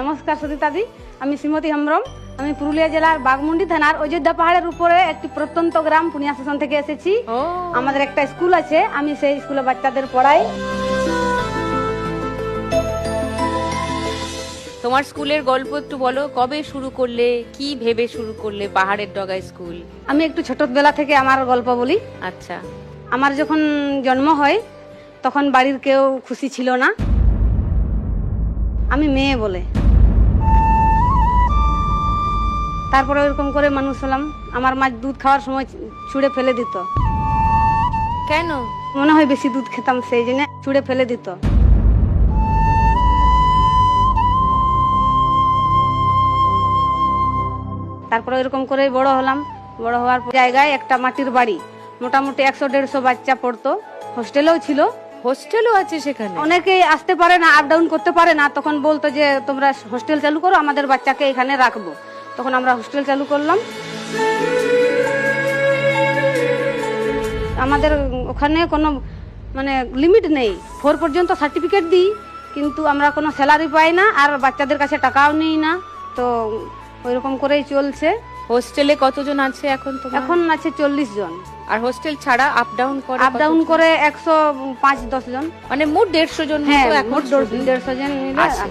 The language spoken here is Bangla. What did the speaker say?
নমস্কার সরিতাদি, আমি শ্রীমতী হেমব্রম। আমি পুরুলিয়া জেলার বাঘমুন্ডি থানার অযোধ্যা পাহাড়ের উপরে একটি প্রত্যন্ত গ্রাম পুনিয়া স্টেশন থেকে এসেছি। আমাদের একটা স্কুল আছে, আমি সেই স্কুলে বাচ্চাদের পড়াই। তোমার স্কুলের গল্প একটু বলো, কবে শুরু করলে, কি ভেবে শুরু করলে পাহাড়ের ডগা স্কুল? আমি একটু ছোটবেলা থেকে আমার গল্প বলি। আচ্ছা। আমার যখন জন্ম হয় তখন বাড়ির কেউ খুশি ছিল না, আমি মেয়ে বলে। তারপরে ওইরকম করে মানুষ হলাম। আমার মা দুধ খাওয়ার সময় ছুঁড়ে ফেলে দিত। কেন? মনে হয় বেশি দুধ খেতাম, সেই জন্য ছুঁড়ে ফেলে দিত। তারপরে এরকম করে বড় হলাম। বড় হওয়ার জায়গায় একটা মাটির বাড়ি, মোটামুটি 100-150 বাচ্চা পড়তো। হোস্টেলেও ছিল। হোস্টেলও আছে সেখানে? অনেকেই আসতে পারে না, আপ ডাউন করতে পারে না, তখন বলতো যে তোমরা হোস্টেল চালু করো, আমাদের বাচ্চাকে এখানে রাখবো। তখন আমরা হোস্টেল চালু করলাম। আমাদের ওখানে কোনো লিমিট নেই। 4 পর্যন্ত সার্টিফিকেট দিই, কিন্তু আমরা কোনো স্যালারি পাই না, আর বাচ্চাদের কাছে টাকাও নিই না। তো ওইরকম করেই চলছে। হোস্টেলে কতজন আছে এখন তোমার? এখন আছে 40 জন। আর হোস্টেল ছাড়া আপ ডাউন করে? আপ ডাউন করে 105-10 জন, মানে মোট 150 জন। হ্যাঁ, মতো এখন মোট 150 জন মিলে আছে। আছে।